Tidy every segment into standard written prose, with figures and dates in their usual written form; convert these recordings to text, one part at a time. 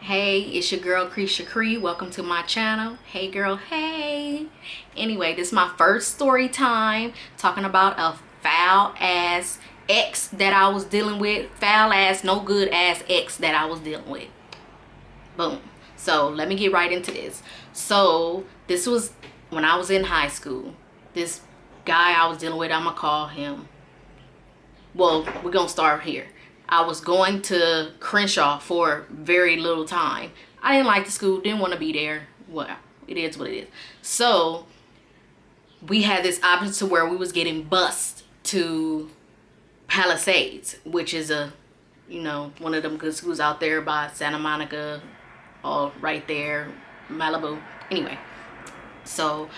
Hey, it's your girl Creisha Cree. Welcome to my channel. Hey girl, hey. Anyway, this is my first story time talking about a foul ass ex that I was dealing with. Foul ass, no good ass ex that I was dealing with. Boom. So let me get right into this. So this was when I was in high school. This guy I was dealing with, I'm gonna call him. Well, we're gonna start here. I was going to Crenshaw for very little time. I didn't like the school, didn't want to be there. Well, it is what it is. So we had this option to where we was getting bused to Palisades, which is one of them good schools out there by Santa Monica, all right there, Malibu. Anyway, so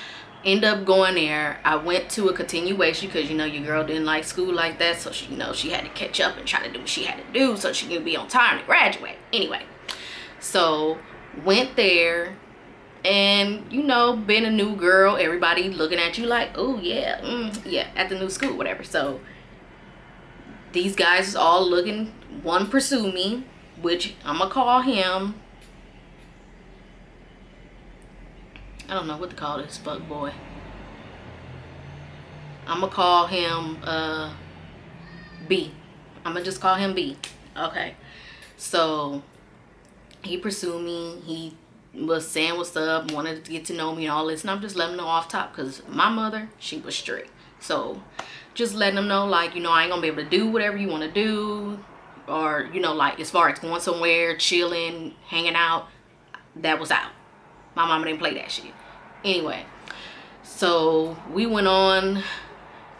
end up going there. I went to a continuation because your girl didn't like school like that, so she had to catch up and try to do what she had to do so she could be on time to graduate. Anyway, so went there, and being a new girl, everybody looking at you like, oh yeah, yeah, at the new school, whatever. So these guys is all looking. One pursued me, which I'm gonna call him, I don't know what to call this fuck boy. I'm gonna call him B. I'm gonna just call him B. Okay. So he pursued me. He was saying what's up, wanted to get to know me and all this, and I'm just letting him know off top because my mother, she was strict. So just letting him know, like, I ain't gonna be able to do whatever you want to do, or like as far as going somewhere, chilling, hanging out, that was out. My mama didn't play that shit. Anyway, so we went on.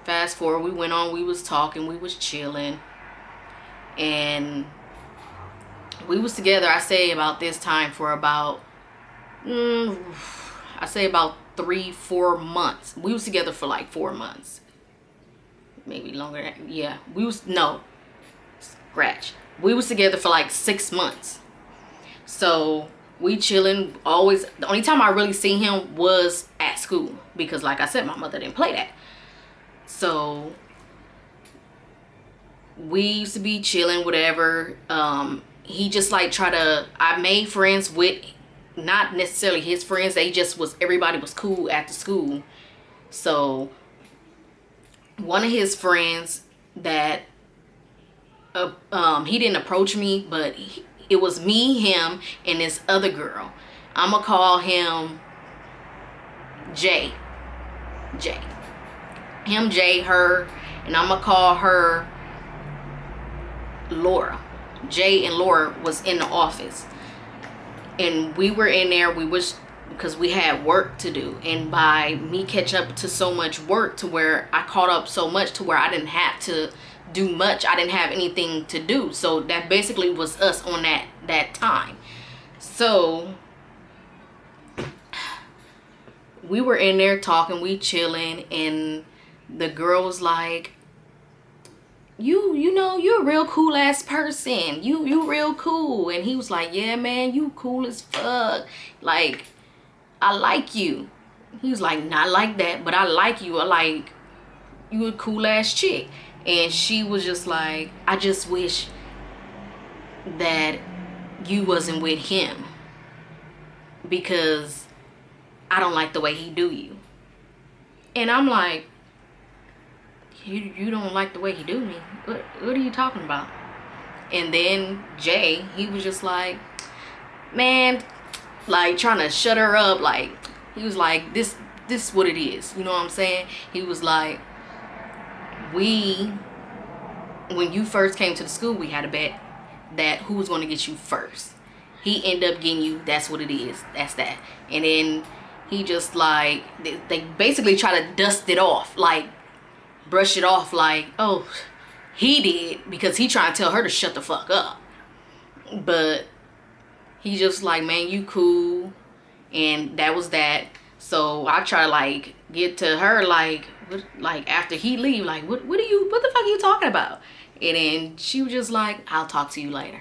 Fast forward, we went on. We was talking. We was chilling, and we was together. I say about this time for about, I say about 3-4 months. We was together for like 4 months, maybe longer. Yeah, we was scratch. We was together for like 6 months. So we chilling always. The only time I really seen him was at school because, like I said, my mother didn't play that. So we used to be chilling, whatever. He just like I made friends with, not necessarily his friends. They just everybody was cool at the school. So one of his friends that, he didn't approach me, but it was me, him, and this other girl. I'm gonna call him Jay. Him, Jay, her, and I'm gonna call her Laura. Jay and Laura was in the office, and we were in there. We was, because we had work to do, and by me catching up to so much work to where I caught up so much to where I didn't have to do much. I didn't have anything to do. So that basically was us on that time. So we were in there talking, we chilling, and the girl was like, you're a real cool ass person. You real cool. And he was like, yeah, man, you cool as fuck. Like, I like you. He was like, not like that, but I like you. I like you, a cool ass chick. And she was just like, I just wish that you wasn't with him because I don't like the way he do you. And I'm like, you don't like the way he do me? What are you talking about? And then Jay, he was just like, man, like trying to shut her up. Like, he was like, this what it is. You know what I'm saying? He was like, when you first came to the school, we had a bet that who was going to get you first. He ended up getting you. That's what it is. That's that. And then he just like, they basically try to dust it off, like brush it off, like, oh, he did, because he trying to tell her to shut the fuck up. But he just like, man, you cool. And that was that. So I try to like get to her, like, what, like after he leave, like, what the fuck are you talking about? And then she was just like, I'll talk to you later.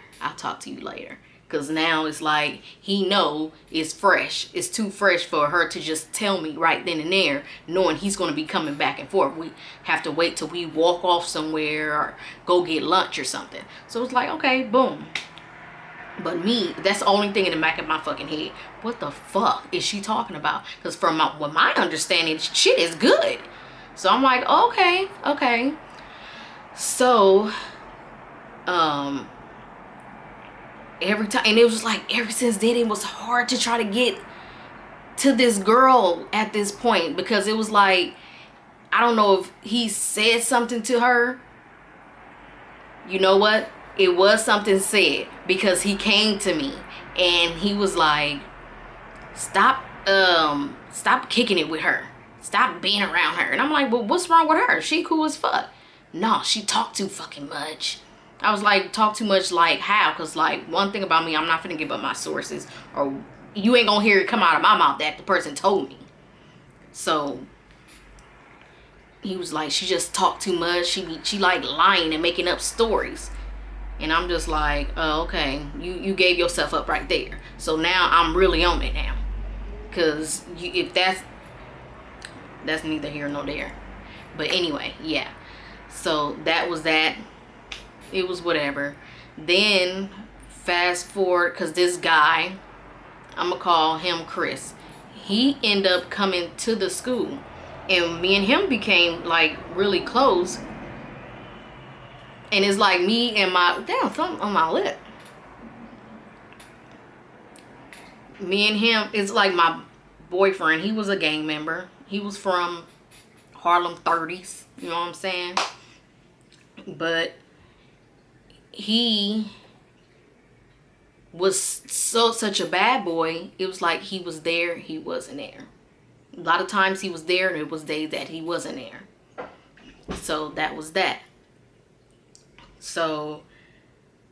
Because now it's like, he know it's fresh. It's too fresh for her to just tell me right then and there, knowing he's going to be coming back and forth. We have to wait till we walk off somewhere or go get lunch or something. So it's like, okay, boom. But me, that's the only thing in the back of my fucking head. What the fuck is she talking about? Because from what my understanding, shit is good. So I'm like, okay, okay. So, every time, and it was like, ever since then, it was hard to try to get to this girl at this point. Because it was like, I don't know if he said something to her. You know what? It was something said, because he came to me and he was like, stop kicking it with her. Stop being around her. And I'm like, well, what's wrong with her? She cool as fuck. No, she talked too fucking much. I was like, talk too much, like how? Because like, one thing about me, I'm not finna give up my sources, or you ain't gonna hear it come out of my mouth that the person told me. So he was like, she just talked too much. She like lying and making up stories. And I'm just like, oh, okay, you gave yourself up right there. So now I'm really on it now. Because if that's neither here nor there. But anyway, yeah. So that was that. It was whatever. Then fast forward, because this guy, I'm going to call him Chris. He ended up coming to the school. And me and him became like really close. And it's like me and my, damn, something on my lip. Me and him, it's like my boyfriend. He was a gang member. He was from Harlem 30s. You know what I'm saying? But he was such a bad boy. It was like he was there, he wasn't there. A lot of times he was there, and it was days that he wasn't there. So that was that. So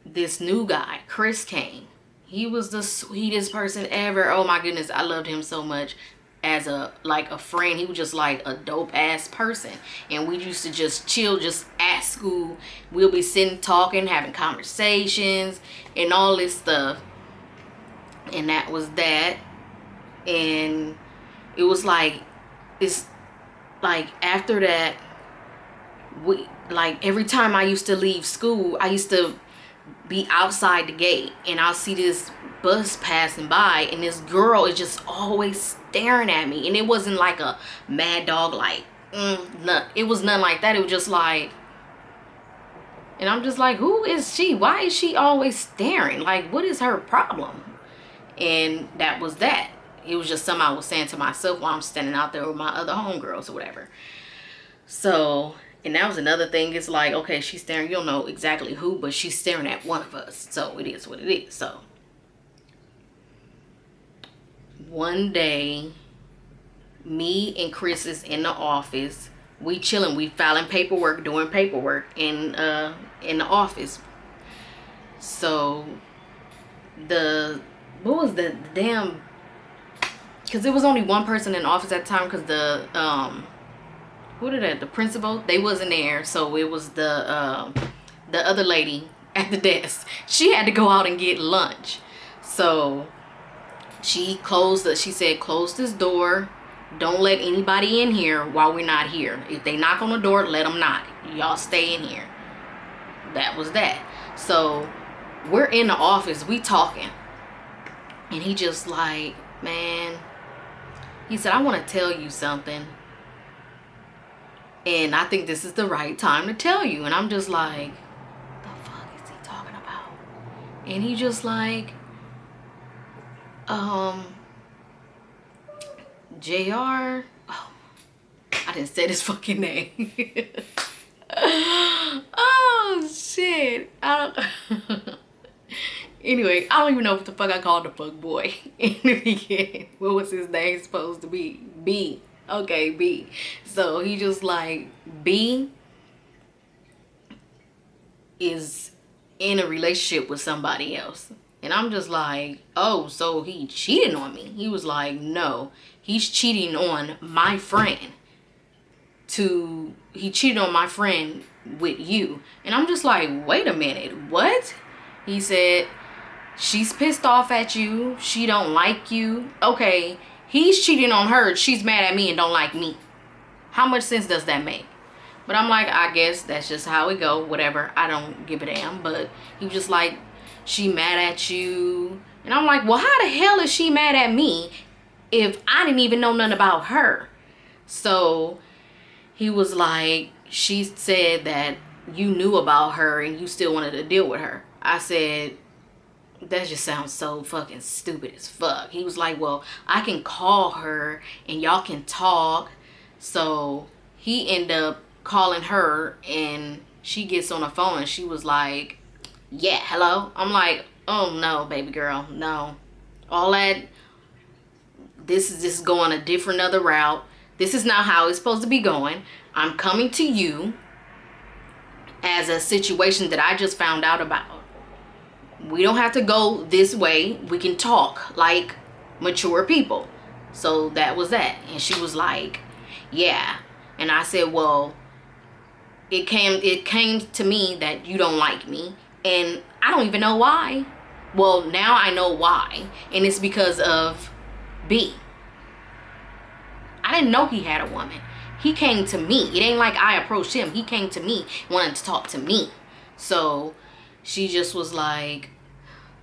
this new guy, Chris, came. He was the sweetest person ever. Oh my goodness, I loved him so much as a friend. He was just like a dope ass person. And we used to just chill just at school. We'll be sitting talking, having conversations and all this stuff. And that was that. And it was like, it's like after that, we like every time I used to leave school, I used to be outside the gate and I'll see this bus passing by, and this girl is just always staring at me. And it wasn't like a mad dog, like it was nothing like that. It was just like, and I'm just like, who is she? Why is she always staring? Like, what is her problem? And that was that. It was just something I was saying to myself while I'm standing out there with my other homegirls or whatever. So, and that was another thing. It's like, okay, she's staring. You don't know exactly who, but she's staring at one of us. So it is what it is. So one day, me and Chris is in the office. We chilling. We filing paperwork, doing paperwork in the office. So what was the damn? Because there was only one person in the office at the time, because the principal, they wasn't there. So it was the other lady at the desk. She had to go out and get lunch. So she said, close this door. Don't let anybody in here while we're not here. If they knock on the door, let them knock. Y'all stay in here. That was that. So we're in the office, we talking. And he just like, man, he said, I want to tell you something. And I think this is the right time to tell you. And I'm just like, the fuck is he talking about? And he just like, JR. Oh, I didn't say this fucking name. Oh, shit. Anyway, I don't even know what the fuck I called the fuck boy in the beginning. What was his name supposed to be? B. Okay, B. So he just like, B is in a relationship with somebody else. And I'm just like, oh, so he cheated on me. He was like, no, he's cheating on my friend. He cheated on my friend with you. And I'm just like, wait a minute, what? He said, she's pissed off at you. She don't like you. Okay, he's cheating on her. She's mad at me and don't like me. How much sense does that make? But I'm like, I guess that's just how it go. Whatever. I don't give a damn. But he was just like, she mad at you. And I'm like, well, how the hell is she mad at me if I didn't even know nothing about her? So he was like, she said that you knew about her and you still wanted to deal with her. I said, that just sounds so fucking stupid as fuck. He was like, well, I can call her and y'all can talk. So he ended up calling her, and she gets on the phone and she was like, yeah, hello. I'm like, oh no, baby girl, no. All that, this is just going a different other route. This is not how it's supposed to be going. I'm coming to you as a situation that I just found out about. We don't have to go this way. We can talk like mature people. So that was that. And she was like, yeah. And I said, well, it came to me that you don't like me, and I don't even know why. Well, now I know why, and it's because of B. I didn't know he had a woman. He came to me. It ain't like I approached him. He came to me, wanted to talk to me. So she just was like,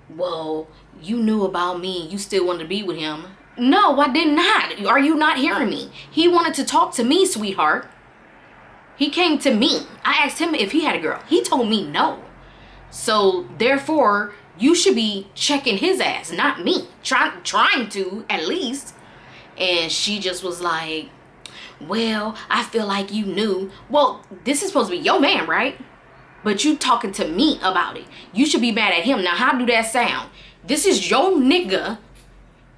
well, you knew about me and you still wanted to be with him. No, I did not. Are you not hearing me? He wanted to talk to me, sweetheart. He came to me. I asked him if he had a girl. He told me no. So therefore, you should be checking his ass, not me. Trying to, at least. And she just was like, well, I feel like you knew. Well, this is supposed to be your man, right? But you talking to me about it. You should be mad at him. Now, how do that sound? This is your nigga,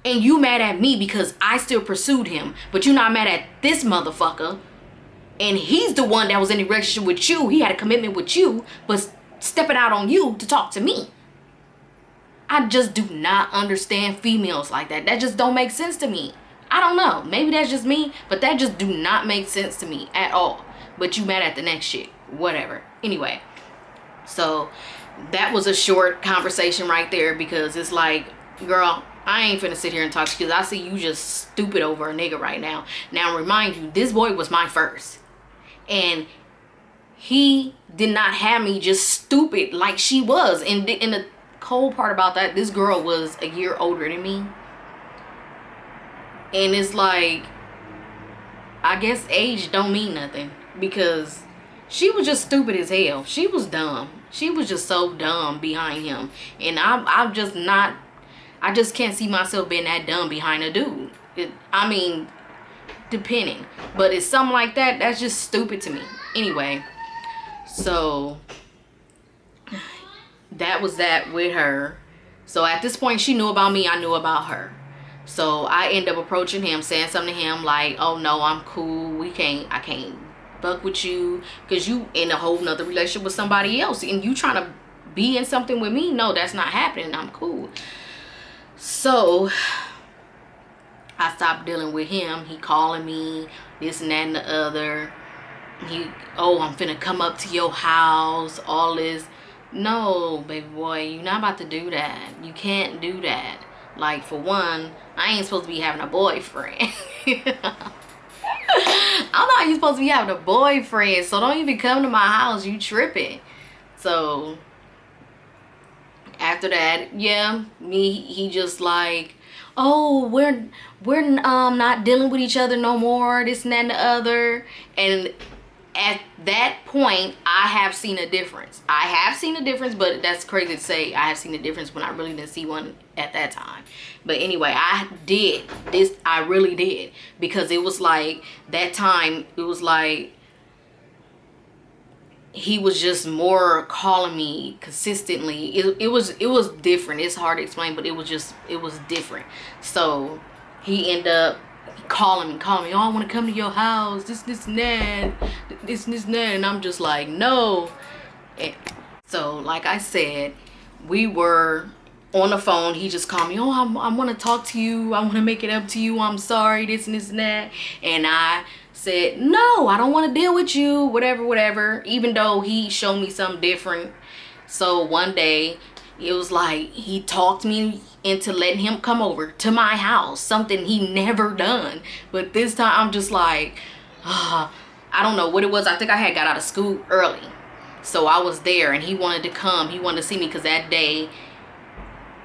and you mad at me because I still pursued him. But you not mad at this motherfucker. And he's the one that was in a relationship with you. He had a commitment with you, but stepping out on you to talk to me. I just do not understand females like that. That just don't make sense to me. I don't know. Maybe that's just me, but that just do not make sense to me at all. But you mad at the next shit. Whatever. Anyway. So that was a short conversation right there, because it's like, girl, I ain't finna sit here and talk to you because I see you just stupid over a nigga right now. Now, remind you, this boy was my first. And he did not have me just stupid like she was. And the cold part about that, this girl was a year older than me. And it's like, I guess age don't mean nothing, because she was just stupid as hell. She was dumb. She was just so dumb behind him. And I'm just not, I just can't see myself being that dumb behind a dude. I mean, depending. But it's something like that, that's just stupid to me. Anyway, so that was that with her. So at this point, she knew about me, I knew about her. So I end up approaching him, saying something to him like, oh no, I'm cool. I can't fuck with you because you in a whole nother relationship with somebody else and you trying to be in something with me. No, that's not happening. I'm cool. So I stopped dealing with him. He calling me this and that and the other. I'm finna come up to your house, all this. No, baby boy, you're not about to do that. You can't do that. Like, for one, I ain't supposed to be having a boyfriend. I'm not even supposed to be having a boyfriend, so don't even come to my house. You tripping. So after that, yeah, he just like, oh, we're not dealing with each other no more, this and that and the other. And at that point, I have seen a difference. I have seen a difference, but that's crazy to say. I have seen a difference when I really didn't see one at that time. But anyway, I really did. Because it was like, that time, it was like, he was just more calling me consistently. It was different. It's hard to explain, but it was different. So he ended up calling me, oh, I want to come to your house, this and that, this and that, and I'm just like, no. And so like I said, we were on the phone. He just called me, oh, I want to talk to you, I want to make it up to you, I'm sorry, this and that. And I said, no, I don't want to deal with you, whatever, even though he showed me something different. So one day, it was like he talked me into letting him come over to my house, something he never done. But this time I'm just like, I don't know what it was. I think I had got out of school early, so I was there and he wanted to come, he wanted to see me, because that day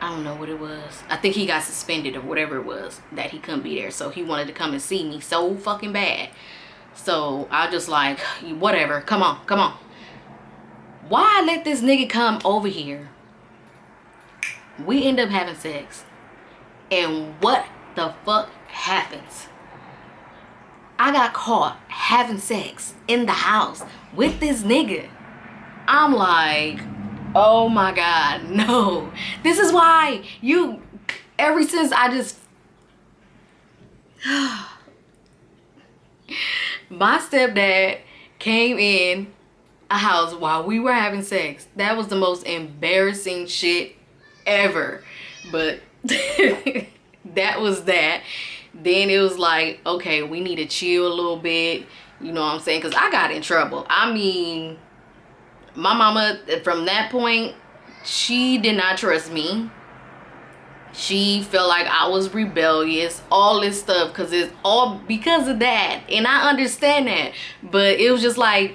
I don't know what it was. I think he got suspended or whatever it was that he couldn't be there. So he wanted to come and see me so fucking bad. So I just like, whatever. Come on, come on. Why let this nigga come over here? We end up having sex. And what the fuck happens? I got caught having sex in the house with this nigga. I'm like, oh my God, no. This is why ever since I just, my stepdad came in a house while we were having sex. That was the most embarrassing shit ever. But that was that. Then it was like, okay, we need to chill a little bit. You know what I'm saying? Because I got in trouble. I mean, my mama, from that point, she did not trust me. She felt like I was rebellious, all this stuff, because it's all because of that. And I understand that. But it was just like,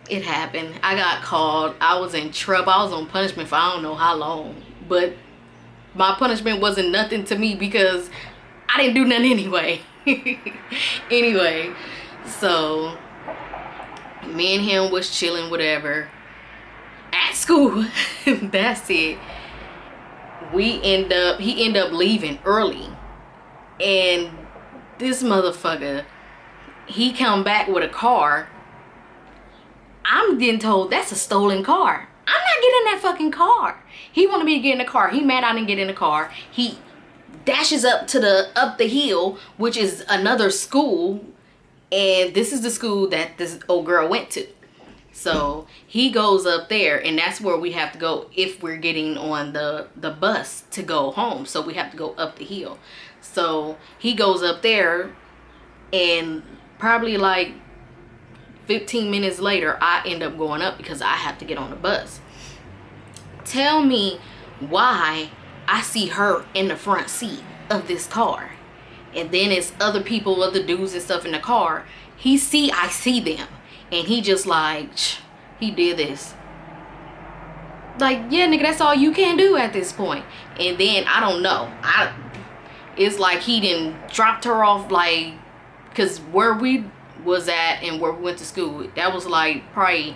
it happened. I got called. I was in trouble. I was on punishment for I don't know how long. But my punishment wasn't nothing to me because I didn't do nothing anyway. Anyway, so me and him was chilling, whatever, at school. That's it. He ended up leaving early. And this motherfucker, he come back with a car. I'm getting told that's a stolen car. I'm not getting in that fucking car. He wanted me to get in the car. He mad I didn't get in the car. He dashes up the hill, which is another school, and this is the school that this old girl went to. So he goes up there, and that's where we have to go if we're getting on the bus to go home. So we have to go up the hill. So he goes up there, and probably like 15 minutes later, I end up going up because I have to get on the bus. Tell me why I see her in the front seat of this car. And then it's other people, other dudes and stuff in the car. I see them. And he just like, he did this. Like, yeah, nigga, that's all you can do at this point. And then, I don't know. It's like he didn't dropped her off, like, because where we was at and where we went to school, that was like probably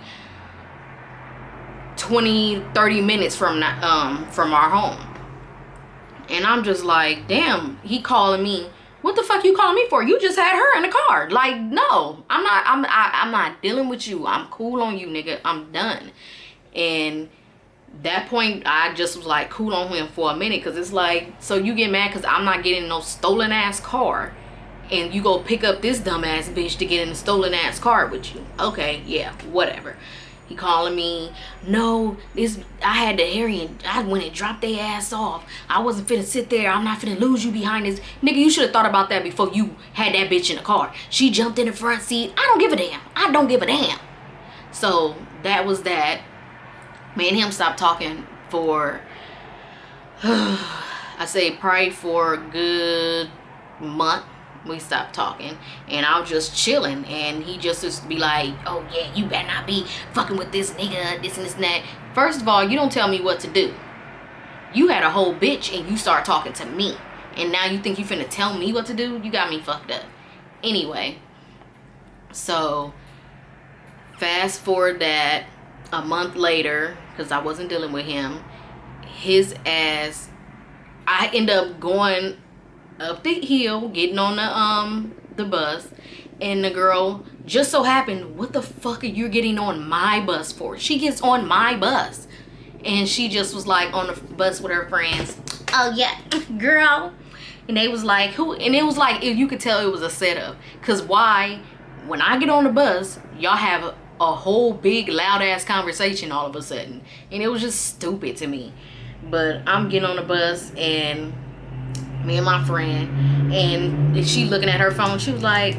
20-30 minutes from our home. And I'm just like, damn, he calling me. What the fuck you calling me for? You just had her in the car. Like, no, I'm not dealing with you. I'm cool on you, nigga. I'm done. And that point, I just was like cool on him for a minute, because it's like, so you get mad because I'm not getting no stolen ass car, and you go pick up this dumbass bitch to get in a stolen ass car with you. Okay, yeah, whatever. He calling me, no, I had to hurry and I went and dropped their ass off. I wasn't finna sit there. I'm not finna lose you behind this. Nigga, you should have thought about that before you had that bitch in the car. She jumped in the front seat. I don't give a damn. I don't give a damn. So that was that. Me and him stopped talking for, I say probably for a good month. We stopped talking, and I was just chilling, and he just be like, oh yeah, you better not be fucking with this nigga, this and this and that. First of all, you don't tell me what to do. You had a whole bitch and you start talking to me, and now you think you finna tell me what to do? You got me fucked up. Anyway, so fast forward that a month later, because I wasn't dealing with him, his ass, I end up going up the hill, getting on the bus, and the girl just so happened, what the fuck are you getting on my bus for? She gets on my bus, and she just was like on the bus with her friends. Oh yeah, girl. And they was like, who? And it was like, you could tell it was a setup. Cause why? When I get on the bus, y'all have a whole big loud ass conversation all of a sudden, and it was just stupid to me. But I'm getting on the bus, and me and my friend, and she looking at her phone. She was like,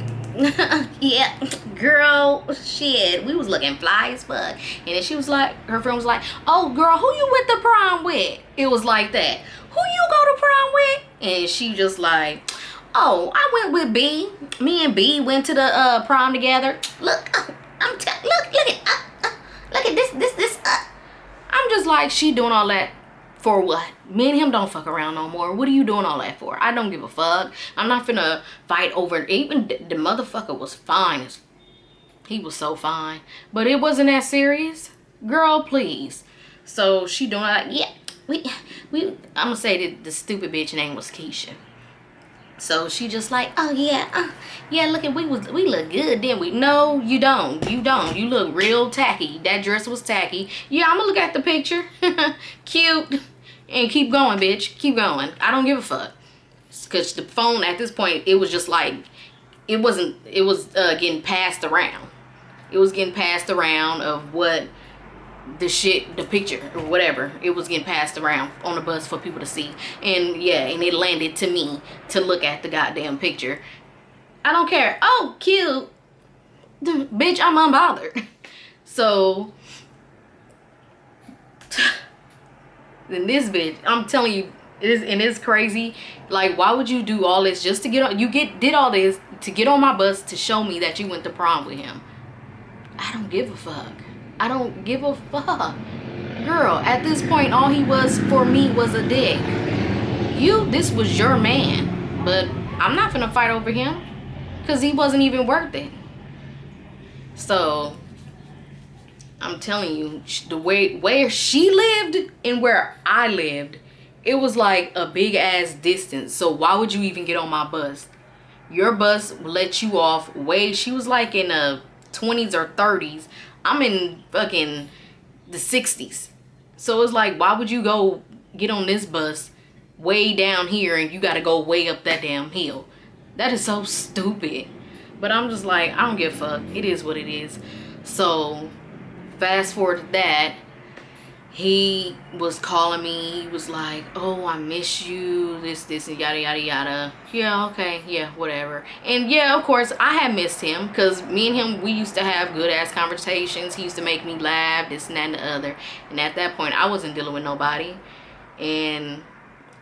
yeah, girl, shit, we was looking fly as fuck. And then she was like, her friend was like, oh girl, who you went to prom with? It was like that. Who you go to prom with? And she just like, oh, I went with B. Me and B went to the prom together. Look, look at this. I'm just like, she doing all that For what? Me and him don't fuck around no more. What are you doing all that for? I don't give a fuck. I'm not finna fight over it. Even the motherfucker was fine. He was so fine. But it wasn't that serious. Girl, please. So she doing like, yeah, we I'm gonna say that the stupid bitch name was Keisha. So she just like, oh yeah, yeah, look at, we look good, didn't we? No, you don't. You look real tacky. That dress was tacky. Yeah, I'm gonna look at the picture. Cute. And keep going, bitch. Keep going. I don't give a fuck. Because the phone at this point, it was just like, it was getting passed around. It was getting passed around of what the picture or whatever. It was getting passed around on the bus for people to see. And yeah, and it landed to me to look at the goddamn picture. I don't care. Oh, cute. Bitch, I'm unbothered. So then this bitch, I'm telling you, it's crazy. Like, why would you do all this just to get on? Did all this to get on my bus to show me that you went to prom with him. I don't give a fuck. I don't give a fuck. Girl, at this point, all he was for me was a dick. This was your man. But I'm not gonna fight over him. Because he wasn't even worth it. So I'm telling you, the way where she lived and where I lived, it was like a big ass distance. So why would you even get on my bus? Your bus let you off way. She was like in the 20s or 30s. I'm in fucking the 60s. So it's like, why would you go get on this bus way down here and you got to go way up that damn hill? That is so stupid. But I'm just like, I don't give a fuck. It is what it is. So fast forward to that, he was calling me. He was like, oh, I miss you, this and yada yada yada. Yeah, okay, yeah, whatever. And yeah, of course I had missed him, because me and him, we used to have good ass conversations. He used to make me laugh, this and that and the other. And at that point I wasn't dealing with nobody, and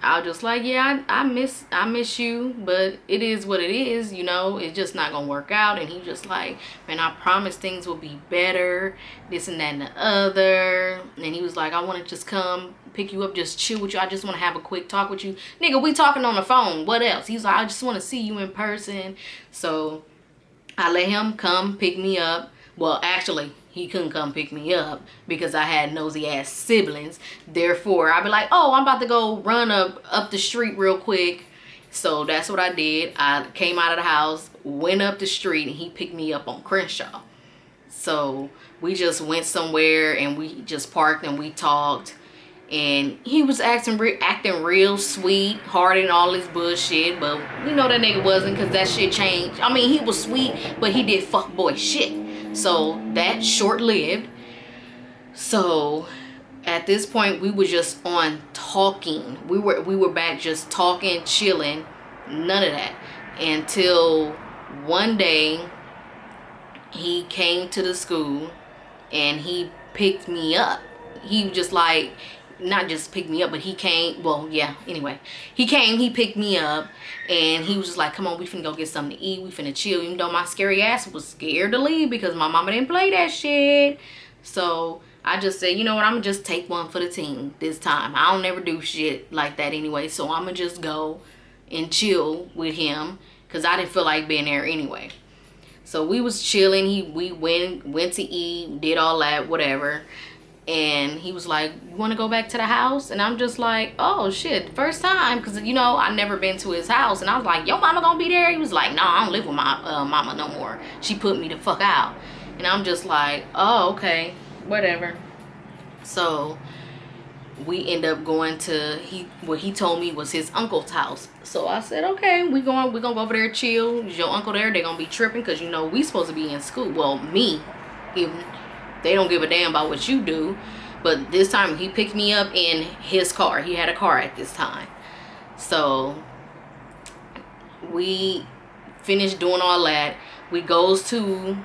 I was just like, yeah, I miss you, but it is what it is, you know. It's just not gonna work out. And he just like, man, I promise things will be better, this and that and the other. And he was like, I want to just come pick you up, just chill with you. I just want to have a quick talk with you. Nigga, we talking on the phone. What else? He's like, I just want to see you in person. So I let him come pick me up. Well, actually, he couldn't come pick me up because I had nosy ass siblings. Therefore, I'd be like, oh, I'm about to go run up the street real quick. So that's what I did. I came out of the house, went up the street, and he picked me up on Crenshaw. So we just went somewhere and we just parked and we talked. And he was acting real sweet, hard and all this bullshit. But we know that nigga wasn't, because that shit changed. I mean, he was sweet, but he did fuckboy shit. So that short-lived. So at this point, we were just on talking. We were back just talking, chilling, none of that. Until one day he came to the school and he picked me up. He just like, not just picked me up, but he came, well, yeah, anyway. He came, he picked me up, and he was just like, come on, we finna go get something to eat, we finna chill, even though my scary ass was scared to leave because my mama didn't play that shit. So I just said, you know what, I'm gonna just take one for the team this time. I don't never do shit like that anyway, so I'm gonna just go and chill with him, because I didn't feel like being there anyway. So we was chilling, we went to eat, did all that, whatever. And he was like, you want to go back to the house? And I'm just like, oh shit, first time, because you know I never been to his house. And I was like, your mama gonna be there? He was like, no, I don't live with my mama no more, she put me the fuck out. And I'm just like, oh, okay, whatever. So we end up going to what he told me was his uncle's house. So I said, okay, we're gonna go over there, chill. Is your uncle there? They're gonna be tripping, because you know we supposed to be in school. Well, me, even. They don't give a damn about what you do. But this time he picked me up in his car. He had a car at this time. So we finished doing all that. We goes to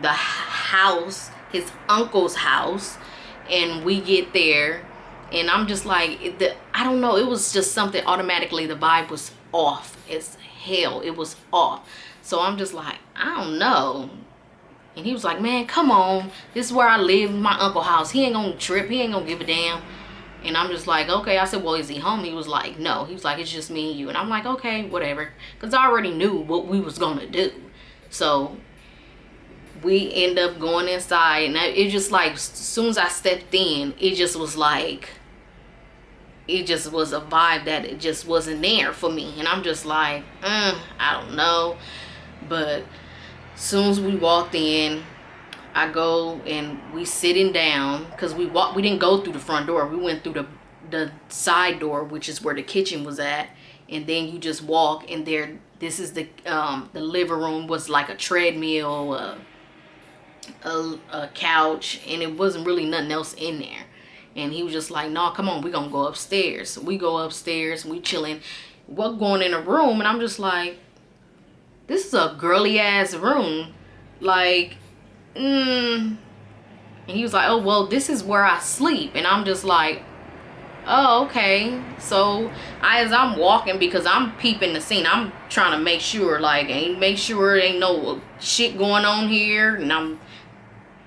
the house, his uncle's house, and we get there. And I'm just like, I don't know. It was just something automatically. The vibe was off as hell. It was off. So I'm just like, I don't know. And he was like, man, come on. This is where I live, my uncle's house. He ain't gonna trip. He ain't gonna give a damn. And I'm just like, okay. I said, well, is he home? He was like, no. He was like, it's just me and you. And I'm like, okay, whatever. Because I already knew what we was going to do. So we end up going inside. And it just like, as soon as I stepped in, it just was like, it just was a vibe that it just wasn't there for me. And I'm just like, I don't know. But as soon as we walked in, I go and we sitting down, because we didn't go through the front door. We went through the side door, which is where the kitchen was at. And then you just walk, and this is the living room was like a treadmill, a couch, and it wasn't really nothing else in there. And he was just like, no, come on, we gonna go upstairs. So we go upstairs, we chilling. We're going in a room, and I'm just like, this is a girly ass room. Like, and he was like, oh, well, this is where I sleep. And I'm just like, oh, okay. So as I'm walking, because I'm peeping the scene, I'm trying to make sure, like, make sure ain't no shit going on here. And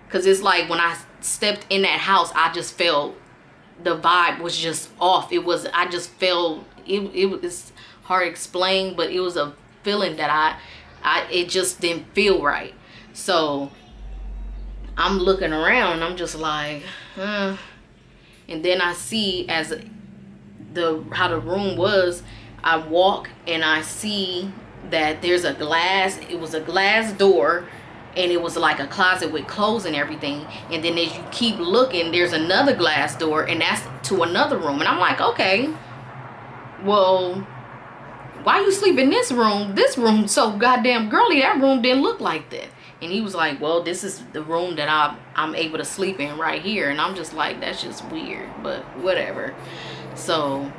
because it's like when I stepped in that house, I just felt the vibe was just off. I just felt, it was hard to explain, but it was a feeling that it just didn't feel right. So I'm looking around, and I'm just like, and then I see how the room was. I walk and I see that there's a glass. It was a glass door, and it was like a closet with clothes and everything. And then as you keep looking, there's another glass door, and that's to another room. And I'm like, okay, well, why you sleep in this room? This room so goddamn girly. That room didn't look like that. And he was like, well, this is the room that I'm able to sleep in right here. And I'm just like, that's just weird, but whatever. So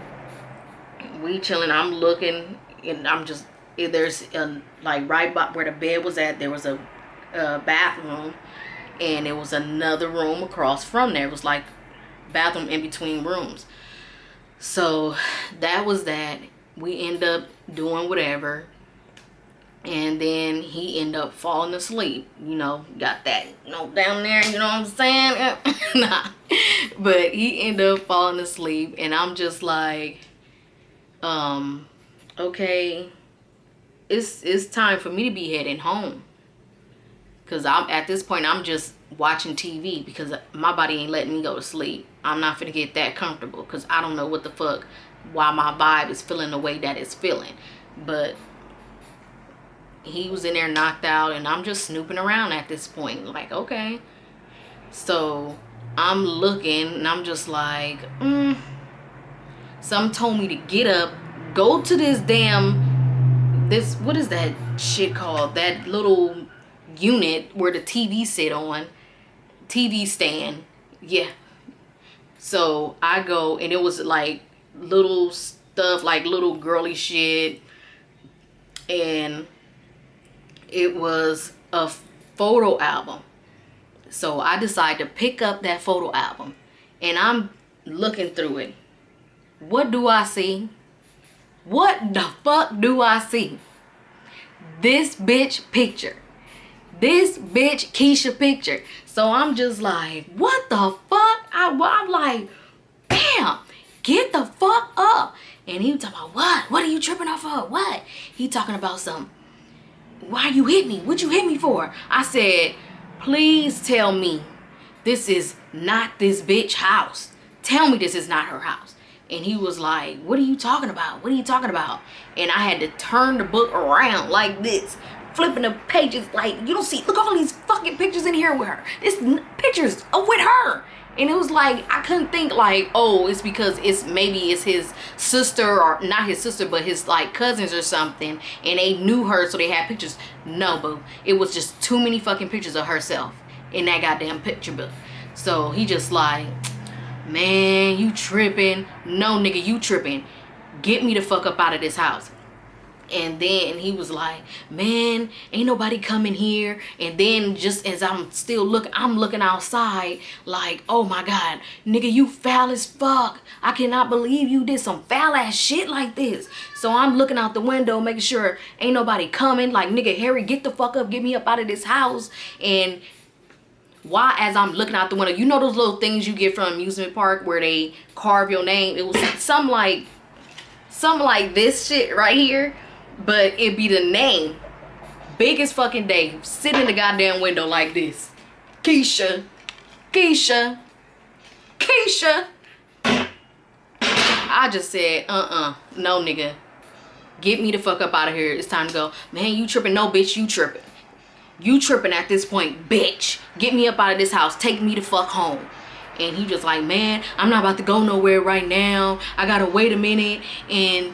we chilling. I'm looking, and I'm just, there's like right by where the bed was at, there was a bathroom, and there was another room across from there. It was like bathroom in between rooms. So that was that. We end up doing whatever. And then he ended up falling asleep. You know, got that, down there, you know what I'm saying? Nah. But he ended up falling asleep. And I'm just like, okay, it's time for me to be heading home. Because at this point, I'm just watching TV, because my body ain't letting me go to sleep. I'm not finna get that comfortable, because I don't know what the fuck, why my vibe is feeling the way that it's feeling. But he was in there knocked out, and I'm just snooping around at this point. Like, okay. So I'm looking, and I'm just like, Some told me to get up, go to this what is that shit called? That little unit where the TV sit on. TV stand. Yeah. So I go, and it was like little stuff, like little girly shit. And it was a photo album. So I decided to pick up that photo album, and I'm looking through it. What do I see? What the fuck do I see? This bitch picture. This bitch Keisha picture. So I'm just like, what the fuck? I'm like, bam, get the fuck up. And he was talking about, what? What are you tripping off of? What? He talking about some, why you hit me? What you hit me for? I said, please tell me this is not this bitch house. Tell me this is not her house. And he was like, what are you talking about? What are you talking about? And I had to turn the book around like this, flipping the pages like, you don't see, look all these fucking pictures in here with her. This pictures with her. And it was like, I couldn't think like, oh, it's because maybe it's his sister, or not his sister, but his like cousins or something, and they knew her, so they had pictures. No, boo. It was just too many fucking pictures of herself in that goddamn picture book. So he just like, man, you tripping. No, nigga, you tripping. Get me the fuck up out of this house. And then he was like, man, ain't nobody coming here. And then just as I'm still looking, I'm looking outside like, oh my God, nigga, you foul as fuck. I cannot believe you did some foul ass shit like this. So I'm looking out the window, making sure ain't nobody coming. Like, nigga, Harry, get the fuck up. Get me up out of this house. And Why, as I'm looking out the window, you know those little things you get from amusement park where they carve your name? It was something like this shit right here, but it'd be the name. Big as fucking day. Sit in the goddamn window like this. Keisha. Keisha. Keisha. I just said, no, nigga. Get me the fuck up out of here. It's time to go. Man, you tripping? No, bitch, you tripping. You tripping at this point, bitch. Get me up out of this house. Take me the fuck home. And he just like, man, I'm not about to go nowhere right now. I gotta wait a minute. And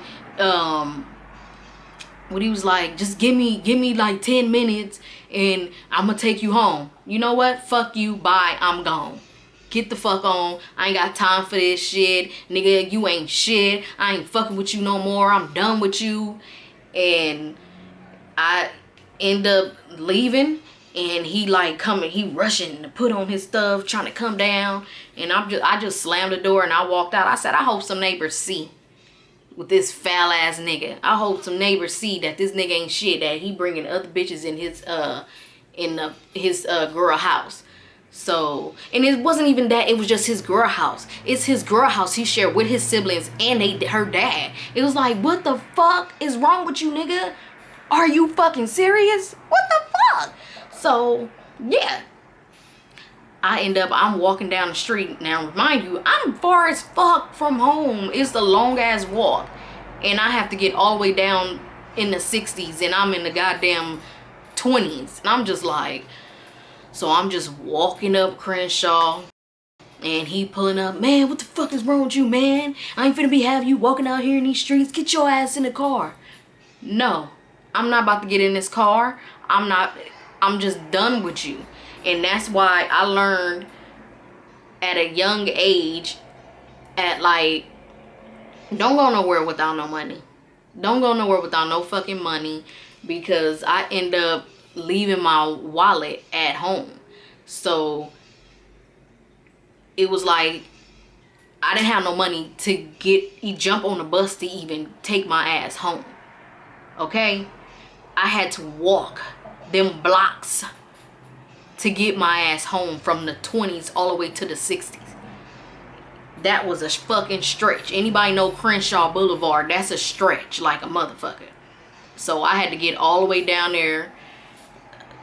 what he was like, just give me like 10 minutes and I'm gonna take you home. You know what? Fuck you. Bye. I'm gone. Get the fuck on. I ain't got time for this shit. Nigga, you ain't shit. I ain't fucking with you no more. I'm done with you. And I end up leaving. And he like coming, he rushing to put on his stuff, trying to come down. And I just slammed the door and I walked out. I said, I hope some neighbors see with this foul ass nigga. I hope some neighbors see that this nigga ain't shit, that he bringing other bitches in his girl house. So, and it wasn't even that, it was just his girl house. It's his girl house he shared with his siblings and her dad. It was like, what the fuck is wrong with you, nigga? Are you fucking serious? What the fuck? So, yeah. I'm walking down the street. Now, remind you, I'm far as fuck from home. It's a long ass walk. And I have to get all the way down in the 60s. And I'm in the goddamn 20s. And I'm just like, so I'm just walking up Crenshaw. And he pulling up. Man, what the fuck is wrong with you, man? I ain't finna have you walking out here in these streets. Get your ass in the car. No, I'm not about to get in this car. I'm just done with you. And that's why I learned at a young age, at like, don't go nowhere without no money. Don't go nowhere without no fucking money, because I end up leaving my wallet at home. So it was like, I didn't have no money to jump on the bus to even take my ass home. Okay? I had to walk them blocks to get my ass home from the 20s all the way to the 60s. That was a fucking stretch. Anybody know Crenshaw Boulevard? That's a stretch like a motherfucker. So I had to get all the way down there,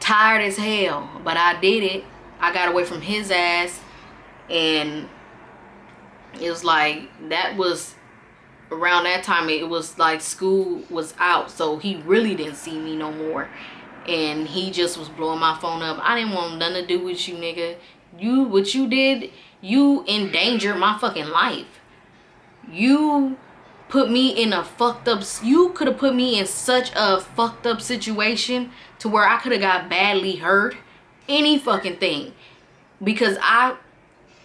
tired as hell, but I did it. I got away from his ass, and it was like, that was around that time. It was like school was out, so he really didn't see me no more. And he just was blowing my phone up. I didn't want nothing to do with you, nigga. What you did, you endangered my fucking life. You put me in a fucked up, you could have put me in such a fucked up situation to where I could have got badly hurt. Any fucking thing. Because I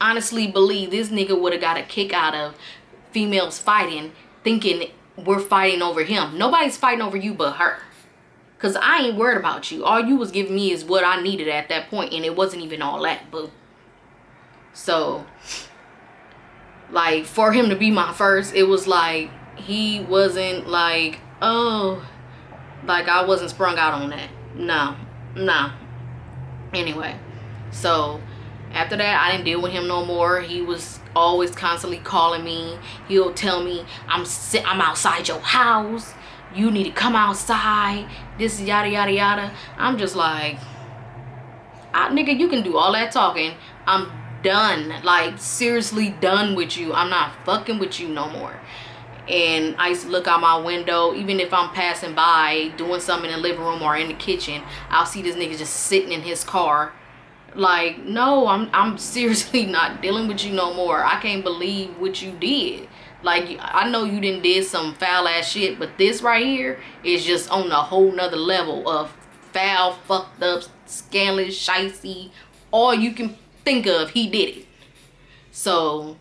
honestly believe this nigga would have got a kick out of females fighting, thinking we're fighting over him. Nobody's fighting over you but her. Because I ain't worried about you. All you was giving me is what I needed at that point. And it wasn't even all that, boo. So, like, for him to be my first, it was like, he wasn't like, oh, like I wasn't sprung out on that. No. Anyway, so after that, I didn't deal with him no more. He was always constantly calling me. He'll tell me, I'm outside your house. You need to come outside. This yada yada yada. I'm just like, nigga, you can do all that talking. I'm done. Like, seriously done with you. I'm not fucking with you no more. And I used to look out my window, even if I'm passing by doing something in the living room or in the kitchen, I'll see this nigga just sitting in his car. Like, no, I'm seriously not dealing with you no more. I can't believe what you did. Like, I know you done did some foul ass shit, but this right here is just on a whole nother level of foul, fucked up, scandalous, shicey. All you can think of, he did it. So,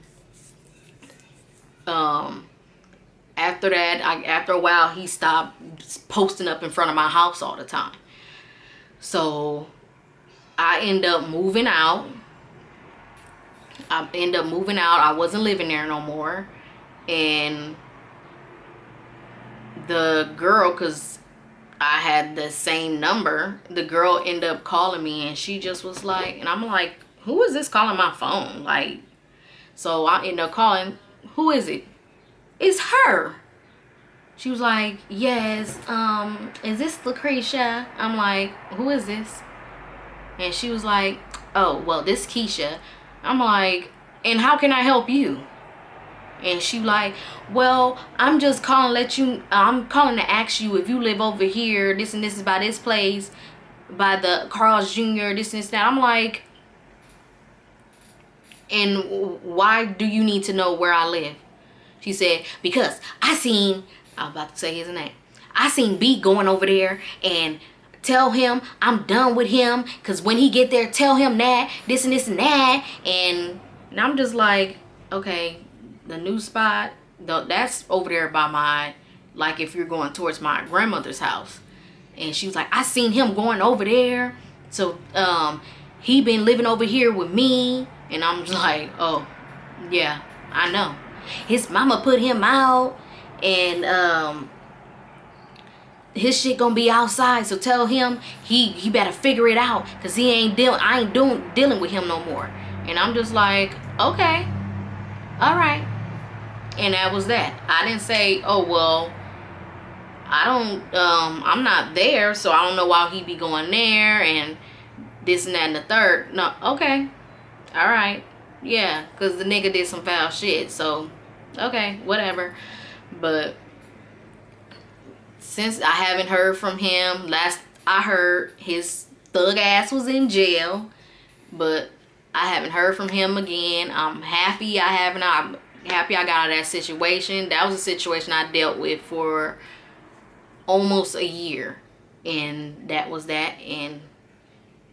after that, after a while, he stopped posting up in front of my house all the time. So, I end up moving out. I wasn't living there no more. And the girl, because I had the same number. The girl ended up calling me, and she just was like, and I'm like, who is this calling my phone? Like, so I ended up calling, who is it? It's her. She was like, yes, is this Lucretia? I'm like, who is this? And she was like, oh, well, this Keisha. I'm like, and how can I help you? And she like, well, I'm just calling I'm calling to ask you if you live over here, this and this is by this place, by the Carl's Jr., this and this, that. I'm like, and why do you need to know where I live? She said, because I'm about to say his name. I seen B going over there and tell him I'm done with him. Because when he get there, tell him that, this and this and that. And I'm just like, okay, the new spot, that's over there by my, like if you're going towards my grandmother's house. And she was like, I seen him going over there. So he been living over here with me. And I'm just like, oh, yeah, I know. His mama put him out, and his shit gonna be outside. So tell him he better figure it out, cause I ain't dealing with him no more. And I'm just like, okay, all right. And that was that. I didn't say, oh well, I'm not there, so I don't know why he be going there and this and that and the third. No, okay, all right. Yeah, because the nigga did some foul shit. So, okay, whatever. But since I haven't heard from him, last I heard his thug ass was in jail. But I haven't heard from him again. I'm happy I'm happy I got out of that situation. That was a situation I dealt with for almost a year. And that was that. And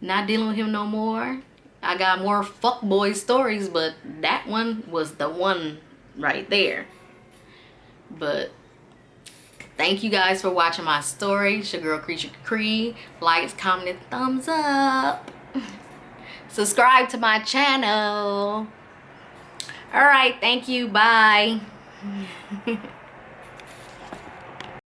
not dealing with him no more. I got more fuckboy stories, but that one was the one right there. But thank you guys for watching my story. It's your girl Creature Cree. Likes, comment, and thumbs up. Subscribe to my channel. Alright, thank you. Bye.